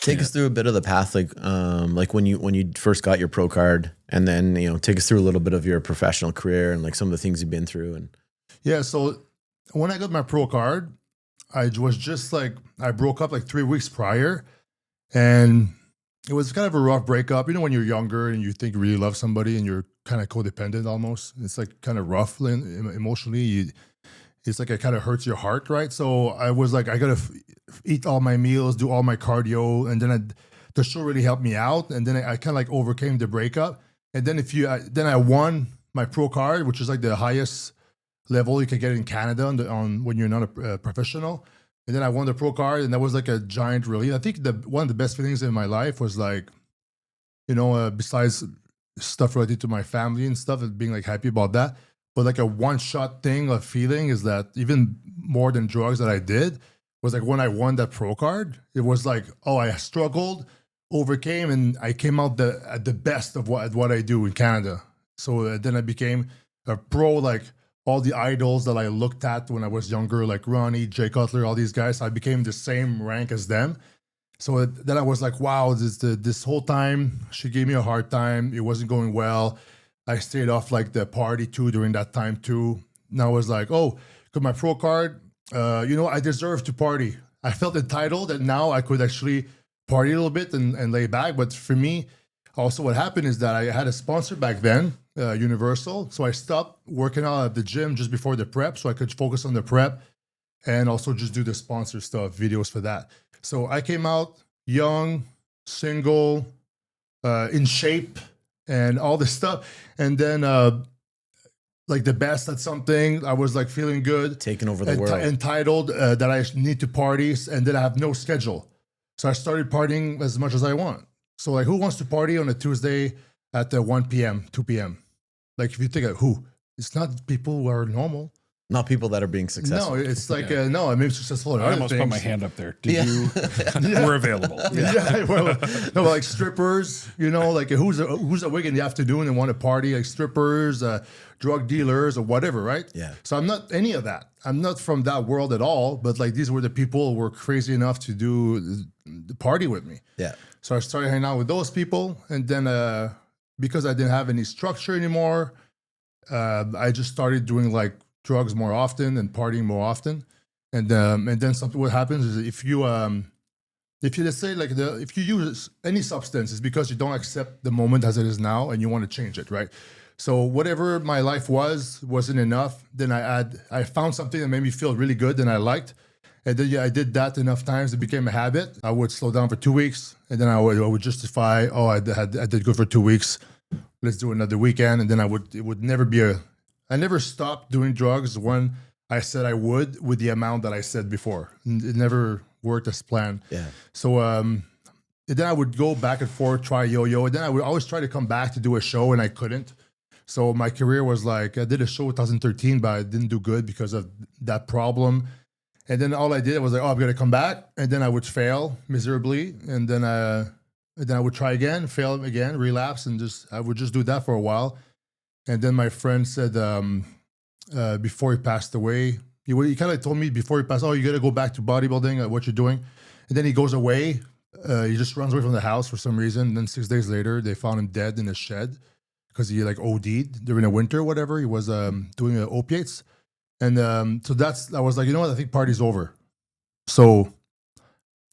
Take us through a bit of the path, like when you first got your pro card, and then take us through a little bit of your professional career and like some of the things you've been through. And yeah, so when I got my pro card, I was just like I broke up like 3 weeks prior, and it was kind of a rough breakup. You know, when you're younger and you think you really love somebody and you're kind of codependent almost. It's like kind of rough emotionally. It's like it kind of hurts your heart, right? So I was like, I gotta eat all my meals, do all my cardio, and then the show really helped me out. And then I kind of like overcame the breakup. And then then I won my pro card, which is like the highest level you can get in Canada on when you're not a professional. And then I won the pro card, and that was like a giant relief. I think one of the best feelings in my life was like, besides stuff related to my family and stuff, and being like happy about that. But like a one-shot thing of feeling is that even more than drugs that I did was like when I won that pro card, it was like, oh, I struggled, overcame, and I came out at the best of what I do in Canada. So then I became a pro, like all the idols that I looked at when I was younger, like Ronnie, Jay Cutler, all these guys, I became the same rank as them. So then I was like, wow, this whole time, she gave me a hard time. It wasn't going well. I stayed off like the party too during that time too. Now I was like, oh, got my pro card. I deserve to party. I felt entitled that now I could actually party a little bit and lay back. But for me, also what happened is that I had a sponsor back then, Universal. So I stopped working out at the gym just before the prep so I could focus on the prep and also just do the sponsor stuff, videos for that. So I came out young, single, in shape, and all this stuff. And then like the best at something, I was like feeling good. Taking over the world. Entitled that I need to party, and then I have no schedule. So I started partying as much as I want. So like who wants to party on a Tuesday at 1 p.m., 2 p.m.? Like if you think of who, it's not people who are normal. Not people that are being successful. No, it's like, no, I mean, successful in I other almost things. put my hand up there. Did you? We're available. Yeah, well, no, like strippers, like who's awake in the afternoon and want to party, like strippers, drug dealers, or whatever, right? Yeah. So I'm not any of that. I'm not from that world at all. But like these were the people who were crazy enough to do the party with me. Yeah. So I started hanging out with those people, and then because I didn't have any structure anymore, I just started doing like drugs more often and partying more often. And then something what happens is if you let's say like if you use any substance, it's because you don't accept the moment as it is now and you want to change it, right? So whatever my life wasn't enough. Then I found something that made me feel really good and I liked. And then I did that enough times, it became a habit. I would slow down for 2 weeks, and then I would justify, oh, I did good for 2 weeks. Let's do another weekend, and then it would never be I never stopped doing drugs when I said I would with the amount that I said before. It never worked as planned. Yeah. So then I would go back and forth, try yo-yo, and then I would always try to come back to do a show, and I couldn't. So my career was like, I did a show in 2013, but I didn't do good because of that problem. And then all I did was like, oh, I'm going to come back. And then I would fail miserably. And then I would try again, fail again, relapse. And I would just do that for a while. And then my friend said, before he passed away, he kind of told me before he passed, oh, you got to go back to bodybuilding, what you're doing. And then he goes away. He just runs away from the house for some reason. And then 6 days later, they found him dead in a shed because he like OD'd during the winter, whatever. He was doing opiates. And so I was like, you know what? I think party's over. So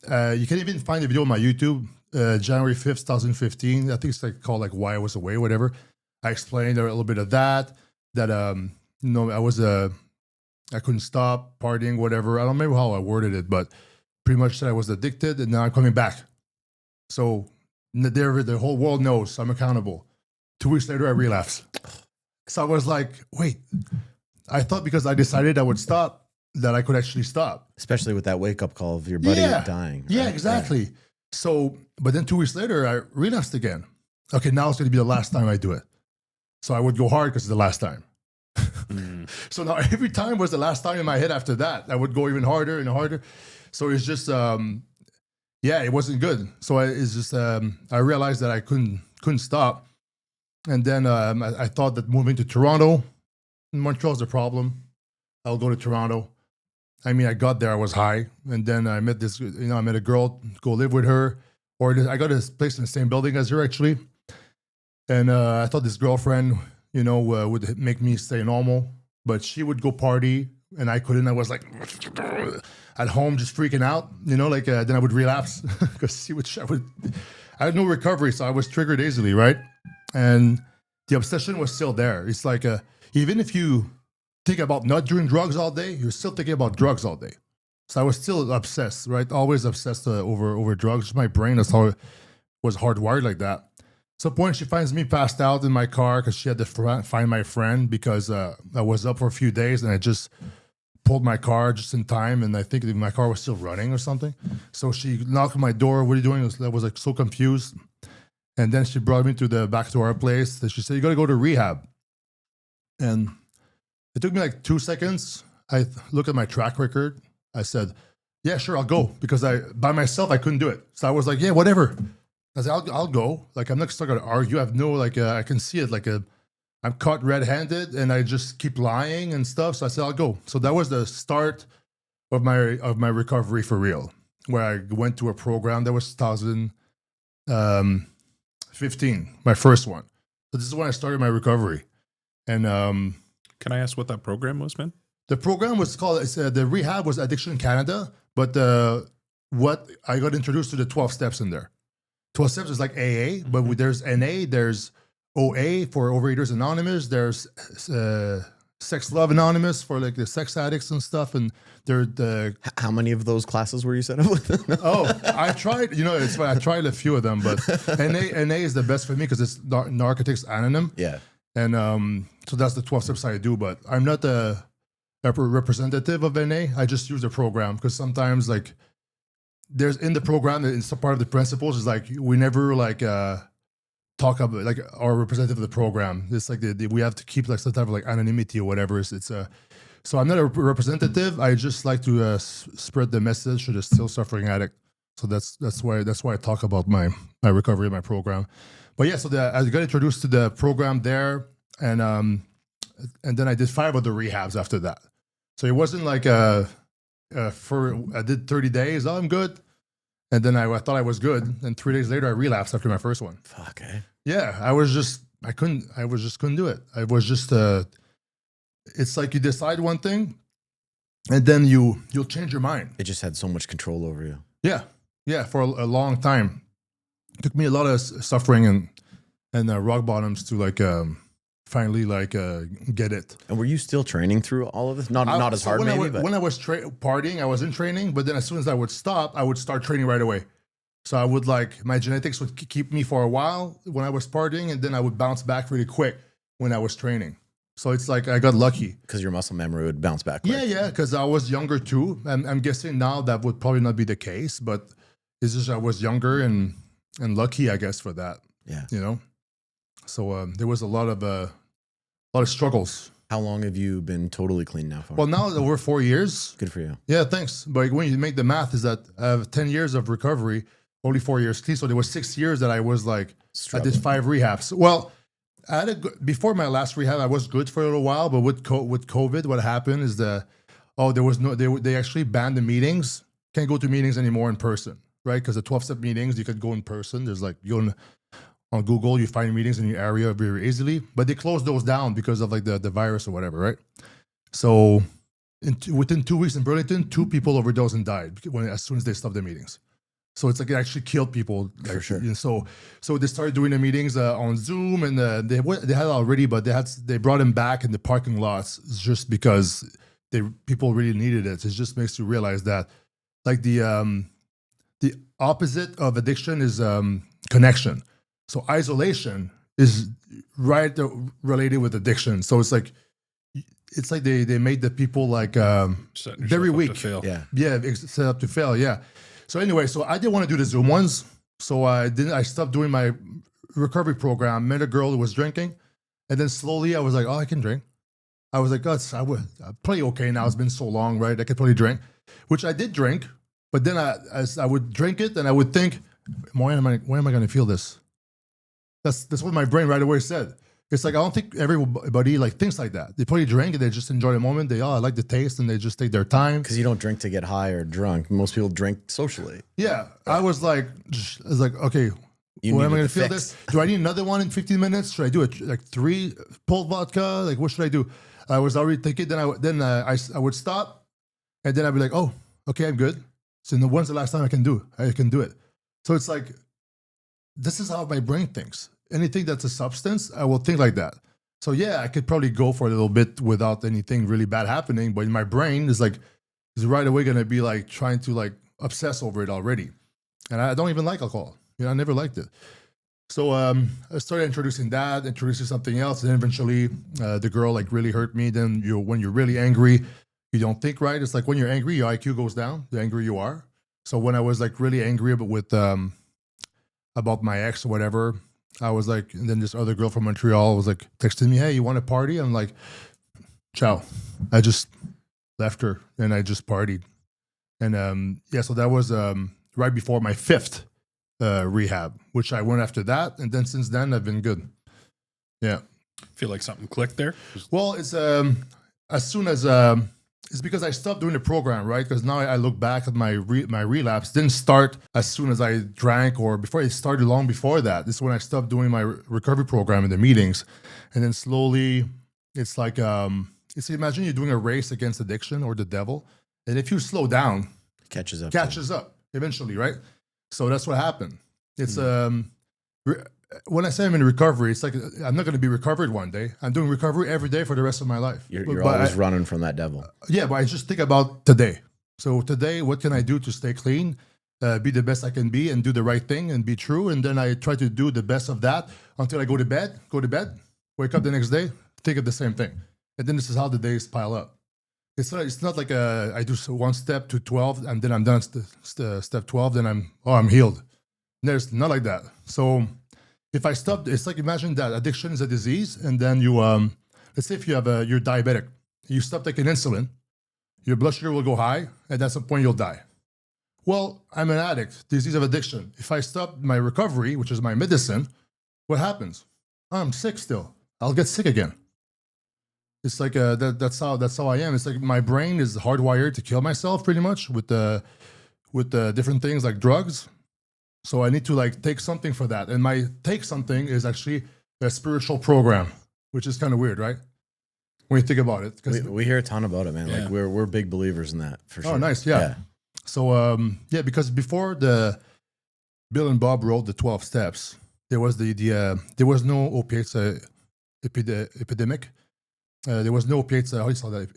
you can even find the video on my YouTube, January 5th, 2015. I think it's like called like Why I Was Away, whatever. I explained a little bit of that I couldn't stop partying, whatever. I don't remember how I worded it, but pretty much said I was addicted and now I'm coming back. So the whole world knows I'm accountable. 2 weeks later, I relapsed. So I was like, wait, I thought because I decided I would stop that I could actually stop. Especially with that wake up call of your buddy dying. Right? Yeah, exactly. Yeah. So, but then 2 weeks later, I relapsed again. Okay, now it's going to be the last time I do it. So I would go hard because it's the last time. So now every time was the last time in my head after that. I would go even harder and harder. So it's just, it wasn't good. So I realized that I couldn't stop. And then I thought that moving to Toronto, Montreal's the problem. I'll go to Toronto. I mean, I got there, I was high. And then I met I met a girl, go live with her. I got a place in the same building as her actually. And I thought this girlfriend, would make me stay normal, but she would go party and I couldn't. I was like at home just freaking out, then I would relapse because I had no recovery. So I was triggered easily, right? And the obsession was still there. It's like, even if you think about not doing drugs all day, you're still thinking about drugs all day. So I was still obsessed, right? Always obsessed over drugs. My brain was hardwired like that. Some point she finds me passed out in my car because she had to find my friend because I was up for a few days and I just pulled my car just in time and I think my car was still running or something. So she knocked on my door. What are you doing? I was like so confused. And then she brought me back to our place. She said, you got to go to rehab. And it took me like 2 seconds. I looked at my track record. I said, yeah, sure, I'll go. Because by myself, I couldn't do it. So I was like, yeah, whatever. I said, I'll go. Like, I'm not still going to argue. I have no, I can see it. I'm caught red-handed and I just keep lying and stuff. So I said, I'll go. So that was the start of my recovery for real, where I went to a program that was 2015, my first one. So this is when I started my recovery. And can I ask what that program was, man? the program was called, the rehab was Addiction Canada, but what I got introduced to the 12 steps in there. 12 steps is like AA, but there's NA, there's OA for Overeaters Anonymous, there's Sex Love Anonymous for like the sex addicts and stuff, and How many of those classes were you set up with? I tried, it's funny, I tried a few of them, but NA is the best for me because it's Narcotics Anonymous. Yeah. And so that's the 12 steps I do, but I'm not a representative of NA. I just use the program because sometimes like there's in the program, it's a part of the principles is like we never like talk about like our representative of the program. It's like we have to keep like some type of like anonymity or whatever. So I'm not a representative. I just like to spread the message to the still suffering addict. So that's why I talk about my recovery, my program. But yeah, so I got introduced to the program there, and then I did 5 other rehabs after that. So it wasn't like I did 30 days. Oh, I'm good. And then I thought I was good. And 3 days later, I relapsed after my first one. Fuck, eh? Yeah, I just couldn't do it. I was just, it's like you decide one thing and then you'll change your mind. It just had so much control over you. Yeah, for a long time. It took me a lot of suffering and rock bottoms to like finally like get it. And were you still training through all of this? Not as hard maybe, but when I was partying, I was in training, but then as soon as I would stop, I would start training right away. So I would like, my genetics would keep me for a while when I was partying, and then I would bounce back really quick when I was training. So it's like I got lucky. Because your muscle memory would bounce back quick. Yeah, because I was younger too. I'm guessing now that would probably not be the case, but it's just I was younger and lucky, I guess, for that. Yeah. So there was a lot of struggles. How long have you been totally clean now for? Well, now over 4 years. Good for you. Yeah, thanks. But when you make the math, is that I have 10 years of recovery, only 4 years clean. So there was 6 years that I was like, Struggling. I did 5 rehabs. Well, before my last rehab, I was good for a little while. But with COVID, what happened is there was no, they actually banned the meetings. Can't go to meetings anymore in person, right? Because the 12-step meetings, you could go in person. There's like, on Google, you find meetings in your area very easily, but they closed those down because of like the virus or whatever, right? So within 2 weeks in Burlington, 2 people overdosed and died as soon as they stopped the meetings. So it's like it actually killed people. For sure. And so they started doing the meetings on Zoom, and they had it already, but they brought them back in the parking lots just because people really needed it. It just makes you realize that like the opposite of addiction is connection. So isolation is right related with addiction. So it's like they made the people like very weak. Yeah, set up to fail. Yeah. So anyway, so I didn't want to do the Zoom ones. So I stopped doing my recovery program. Met a girl who was drinking, and then slowly I was like, oh, I can drink. I was like, I'm probably okay now. It's been so long, right? I could probably drink, which I did drink. But then as I would drink it, and I would think, when am I going to feel this? That's what my brain right away said. It's like I don't think everybody like thinks like that. They probably drink and they just enjoy the moment. I like the taste and they just take their time. Because you don't drink to get high or drunk. Most people drink socially. Yeah, I was like, okay, when am I going to feel this? Do I need another one in 15 minutes? Should I do it like 3 pulled vodka? Like what should I do? I was already thinking. Then I would stop, and then I'd be like, oh, okay, I'm good. So when's the last time I can do it? So it's like, this is how my brain thinks. Anything that's a substance, I will think like that. So yeah, I could probably go for a little bit without anything really bad happening, but in my brain is right away gonna be like trying to like obsess over it already. And I don't even like alcohol. I never liked it. So I started introducing something else, and then eventually the girl like really hurt me. Then when you're really angry, you don't think right. It's like when you're angry, your IQ goes down, the angrier you are. So when I was like really angry about my ex or whatever, I was like, and then this other girl from Montreal was like texting me, hey, you want to party? I'm like, ciao. I just left her and I just partied. And so that was right before my 5th rehab, which I went after that. And then since then, I've been good. Yeah. Feel like something clicked there? Well, it's as soon as it's because I stopped doing the program, right? Because now I look back at my relapse. Didn't start as soon as I drank or before. It started long before that. This is when I stopped doing my recovery program in the meetings, and then slowly, it's like imagine you're doing a race against addiction or the devil, and if you slow down, catches up eventually, right? So that's what happened. It's when I say I'm in recovery, it's like I'm not going to be recovered one day. I'm doing recovery every day for the rest of my life. You're always running from that devil. Yeah, but I just think about today. So today, what can I do to stay clean, be the best I can be, and do the right thing and be true? And then I try to do the best of that until I go to bed, wake up the next day, think of the same thing. And then this is how the days pile up. It's not like I do one step to 12 and then I'm done step 12, then I'm healed. There's not like that. So if I stop, it's like imagine that addiction is a disease, and then you let's say if you're diabetic, you stop taking insulin, your blood sugar will go high, and at some point you'll die. Well, I'm an addict, disease of addiction. If I stop my recovery, which is my medicine, what happens? I'm sick still. I'll get sick again. It's like that's how I am. It's like my brain is hardwired to kill myself pretty much with different things like drugs. So I need to like take something for that. And my take something is actually a spiritual program, which is kind of weird, right? When you think about it. We hear a ton about it, man. Yeah. Like we're big believers in that for sure. Oh, nice. Yeah. So, because before Bill and Bob wrote the 12 steps, there was there was no opiates epidemic. There was no opiates. How do you say that?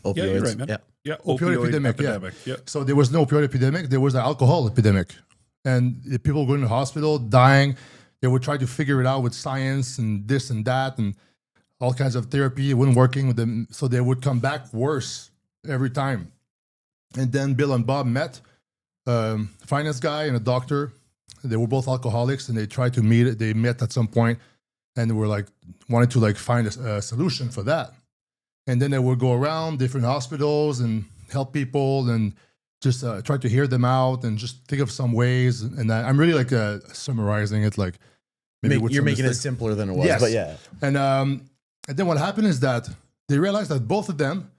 Opioids. Yeah, you're right, man. Yeah. Opioid epidemic. Yeah. So there was no opioid epidemic. There was an alcohol epidemic. And the people going to the hospital, dying, they would try to figure it out with science and this and that and all kinds of therapy. It wasn't working with them. So they would come back worse every time. And then Bill and Bob met, finance guy and a doctor. They were both alcoholics, and they tried to meet. They met at some point, and they were like, wanted to like find a solution for that. And then they would go around different hospitals and help people and just try to hear them out and just think of some ways. And I'm really like summarizing it, like maybe you're making it simpler than it was. Yes. But yeah. And then what happened is that they realized that both of them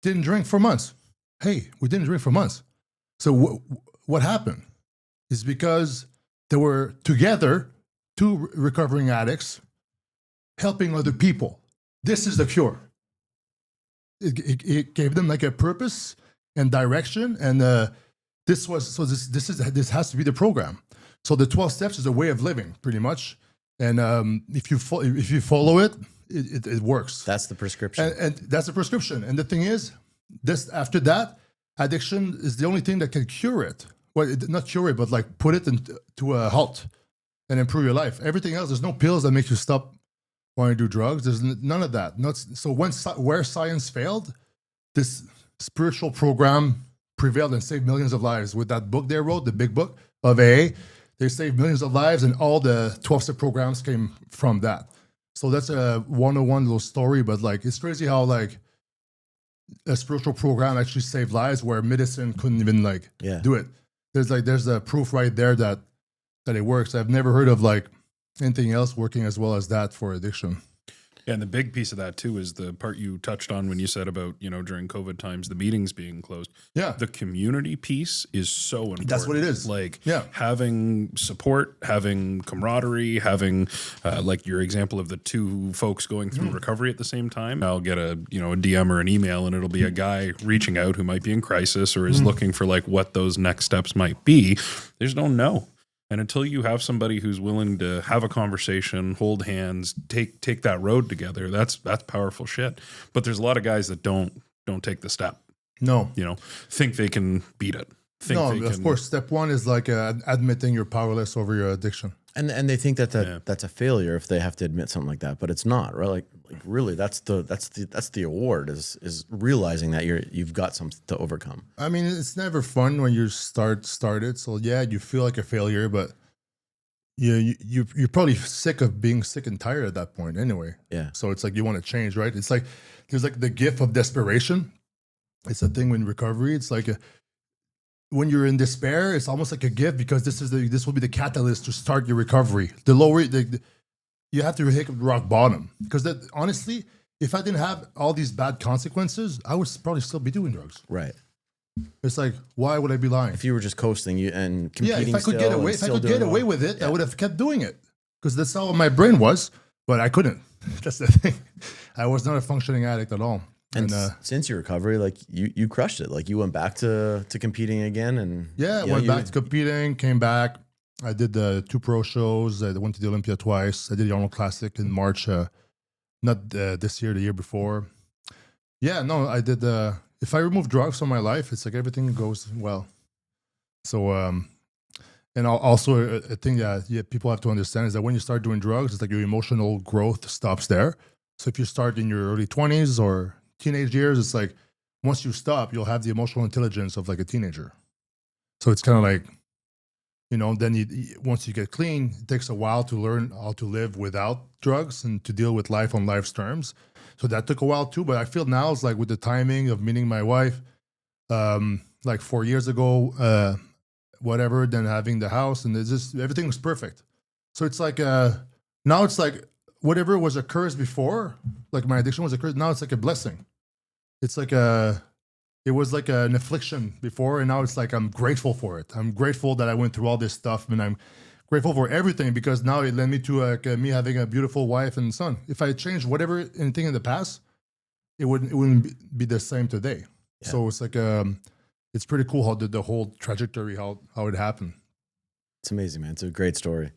didn't drink for months. Hey, we didn't drink for months. So what happened is because they were together, 2 recovering addicts, helping other people. This is the cure. It gave them like a purpose and direction, and this has to be the program. So the 12 steps is a way of living, pretty much. And if you follow it, it works. That's the prescription. And that's the prescription. And the thing is, after that, addiction is the only thing that can cure it. Well, not cure it, but like put it to a halt and improve your life. Everything else, there's no pills that make you stop wanting to do drugs. There's none of that. So where science failed, this spiritual program prevailed and saved millions of lives. With that book they wrote, the big book of AA, they saved millions of lives, and all the 12-step programs came from that. So that's a 101 little story, but like it's crazy how like a spiritual program actually saved lives where medicine couldn't even like do it. There's a proof right there that it works. I've never heard of like anything else working as well as that for addiction. And the big piece of that too is the part you touched on when you said about, during COVID times, the meetings being closed. Yeah. The community piece is so important. That's what it is. Like Yeah. having support, having camaraderie, having like your example of the two folks going through recovery at the same time. I'll get a DM or an email, and it'll be a guy reaching out who might be in crisis or is looking for like what those next steps might be. There's no know. And until you have somebody who's willing to have a conversation, hold hands, take that road together, that's powerful shit. But there's a lot of guys that don't take the step. No. Think they can beat it. Of course. Step one is like admitting you're powerless over your addiction. And they think that that's a failure if they have to admit something like that, but it's not, right? Like really, that's the award is realizing that you've got something to overcome. I mean, it's never fun when you started. So yeah, you feel like a failure, but you're probably sick of being sick and tired at that point anyway. Yeah. So it's like you want to change, right? It's like there's like the gift of desperation. It's a thing in recovery. It's like when you're in despair, it's almost like a gift because this will be the catalyst to start your recovery. The lower you have to hit rock bottom because honestly, if I didn't have all these bad consequences, I would probably still be doing drugs. Right. It's like, why would I be lying? If you were just coasting and competing, if I could get away with it, I would have kept doing it because that's how my brain was. But I couldn't. That's the thing. I was not a functioning addict at all. And since your recovery, like you crushed it. Like you went back to competing again, and went back to competing. Came back. I did the 2 pro shows. I went to the Olympia twice. I did the Arnold Classic in March. Not this year, the year before. Yeah, no, I did. If I remove drugs from my life, it's like everything goes well. So, and also a thing that people have to understand is that when you start doing drugs, it's like your emotional growth stops there. So if you start in your early 20s or teenage years, it's like once you stop, you'll have the emotional intelligence of like a teenager. So it's kind of like, then once you get clean, it takes a while to learn how to live without drugs and to deal with life on life's terms. So that took a while too, but I feel now it's like with the timing of meeting my wife, like 4 years ago, whatever, then having the house, and it's just everything was perfect. So it's like now it's like whatever was a curse before, like my addiction was a curse. Now it's like a blessing. It's like it was like an affliction before, and now it's like I'm grateful for it. I'm grateful that I went through all this stuff, and I'm grateful for everything because now it led me to me having a beautiful wife and son. If I changed anything in the past, it wouldn't be the same today. Yeah. So it's like it's pretty cool how the whole trajectory how it happened. It's amazing, man. It's a great story.